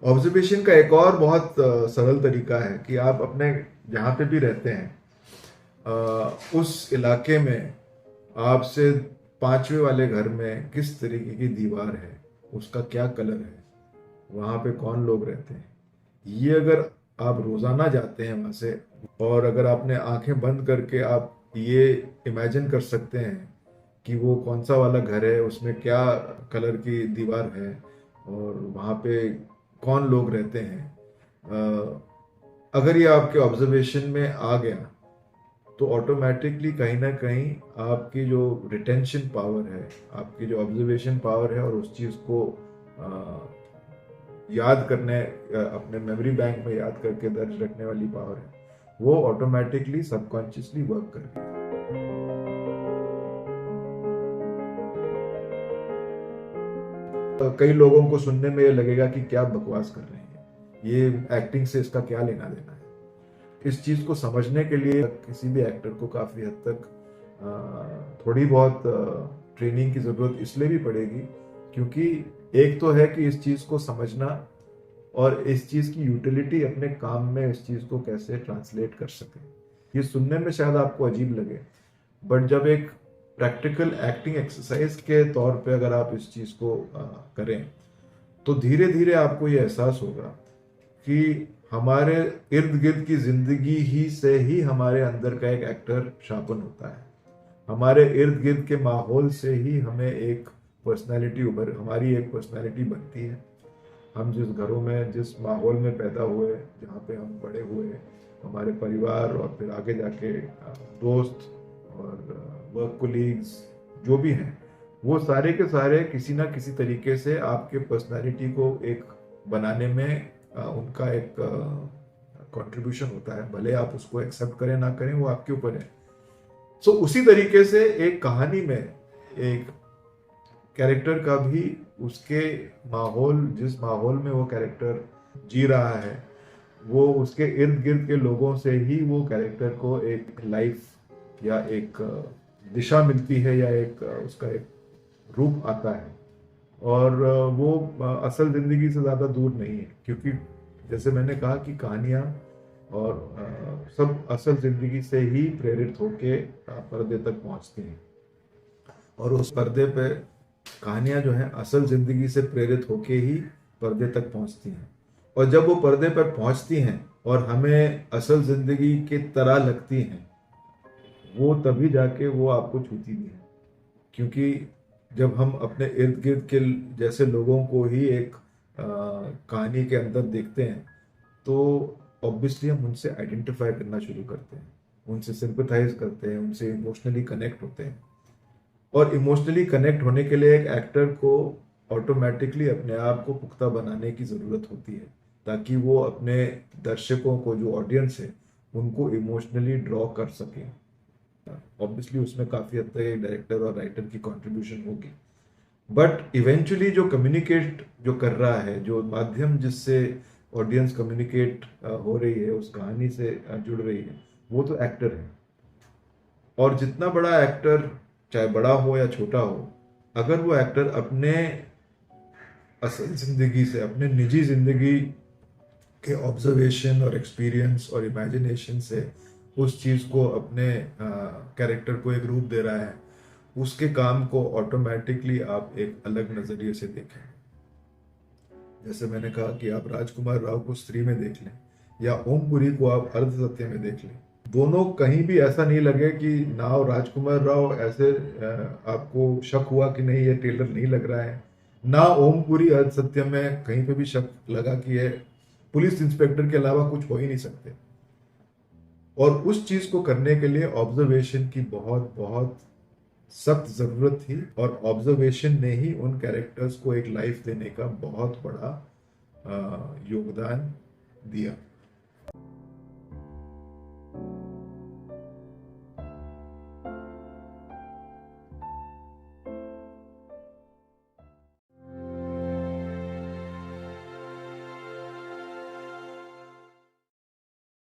Observation का एक और बहुत सरल तरीका है कि आप अपने जहाँ पे भी रहते हैं उस इलाके में आपसे पांचवे वाले घर में किस तरीके की दीवार है, उसका क्या कलर है, वहाँ पे कौन लोग रहते हैं, ये अगर आप रोजाना जाते हैं वहां से, और अगर आपने आंखें बंद करके आप ये इमेजिन कर सकते हैं कि वो कौन सा वाला घर है, उसमें क्या कलर की दीवार है और वहाँ पे कौन लोग रहते हैं, अगर ये आपके ऑब्जर्वेशन में आ गया तो ऑटोमेटिकली कहीं ना कहीं आपकी जो रिटेंशन पावर है, आपकी जो ऑब्जर्वेशन पावर है और उस चीज़ को याद करने, अपने मेमोरी बैंक में याद करके दर्ज रखने वाली पावर है, वो ऑटोमेटिकली सबकॉन्शियसली वर्क कर रही है। तो कई लोगों को सुनने में ये लगेगा कि क्या बकवास कर रहे हैं, ये एक्टिंग से इसका क्या लेना देना है। इस चीज को समझने के लिए किसी भी एक्टर को काफी हद तक थोड़ी बहुत ट्रेनिंग की जरूरत इसलिए भी पड़ेगी क्योंकि एक तो है कि इस चीज को समझना और इस चीज की यूटिलिटी अपने काम में इस चीज को कैसे ट्रांसलेट कर सके। ये सुनने में शायद आपको अजीब लगे, बट जब एक प्रैक्टिकल एक्टिंग एक्सरसाइज के तौर पे अगर आप इस चीज को करें तो धीरे धीरे आपको ये एहसास होगा कि हमारे इर्द गिर्द की जिंदगी ही से ही हमारे अंदर का एक एक्टर शार्पन होता है। हमारे इर्द गिर्द के माहौल से ही हमें एक हमारी एक पर्सनैलिटी बनती है। हम जिस घरों में, जिस माहौल में पैदा हुए, जहाँ पे हम बड़े हुए, हमारे परिवार और फिर आगे जाके दोस्त और वर्क कोलीग्स जो भी हैं, वो सारे के सारे किसी ना किसी तरीके से आपके पर्सनालिटी को एक बनाने में उनका एक कंट्रीब्यूशन होता है। भले आप उसको एक्सेप्ट करें ना करें, वो आपके ऊपर है। सो उसी तरीके से एक कहानी में एक कैरेक्टर का भी उसके माहौल, जिस माहौल में वो कैरेक्टर जी रहा है, वो उसके इर्द गिर्द के लोगों से ही वो कैरेक्टर को एक लाइफ या एक दिशा मिलती है या एक उसका एक रूप आता है। और वो असल जिंदगी से ज्यादा दूर नहीं है, क्योंकि जैसे मैंने कहा कि कहानियां और सब असल जिंदगी से ही प्रेरित होके पर्दे तक पहुंचती हैं, और उस पर्दे पे कहानियां जो हैं असल जिंदगी से प्रेरित होके ही पर्दे तक पहुंचती हैं। और जब वो पर्दे पर पहुंचती हैं और हमें असल जिंदगी की तरह लगती हैं, वो तभी जाके वो आपको छूती भी है। क्योंकि जब हम अपने इर्द गिर्द के जैसे लोगों को ही एक कहानी के अंदर देखते हैं तो ऑब्वियसली हम उनसे आइडेंटिफाई करना शुरू करते हैं, उनसे सिंपथाइज करते हैं, उनसे इमोशनली कनेक्ट होते हैं। और इमोशनली कनेक्ट होने के लिए एक एक्टर को ऑटोमेटिकली अपने आप को पुख्ता बनाने की ज़रूरत होती है, ताकि वो अपने दर्शकों को, जो ऑडियंस है, उनको इमोशनली ड्रॉ कर सके। ऑब्वियसली उसमें काफ़ी हद तक एक डायरेक्टर और राइटर की कंट्रीब्यूशन होगी, बट इवेंचुअली जो कम्युनिकेट जो कर रहा है, जो माध्यम जिससे ऑडियंस कम्युनिकेट हो रही है, उस कहानी से जुड़ रही है, वो तो एक्टर है। और जितना बड़ा एक्टर, चाहे बड़ा हो या छोटा हो, अगर वो एक्टर अपने असल जिंदगी से, अपने निजी जिंदगी के ऑब्जर्वेशन और एक्सपीरियंस और इमेजिनेशन से उस चीज़ को, अपने कैरेक्टर को एक रूप दे रहा है, उसके काम को ऑटोमेटिकली आप एक अलग नज़रिए से देखें। जैसे मैंने कहा कि आप राजकुमार राव को स्त्री में देख लें या ओमपुरी को आप अर्ध सत्य में देख लें, दोनों कहीं भी ऐसा नहीं लगे कि नाव राजकुमार राव ऐसे आपको शक हुआ कि नहीं ये टेलर नहीं लग रहा है, ना ओमपुरी अर्ध सत्य में कहीं पे भी शक लगा कि ये पुलिस इंस्पेक्टर के अलावा कुछ हो ही नहीं सकते। और उस चीज को करने के लिए ऑब्जर्वेशन की बहुत बहुत सख्त जरूरत थी, और ऑब्जर्वेशन ने ही उन कैरेक्टर्स को एक लाइफ देने का बहुत बड़ा योगदान दिया।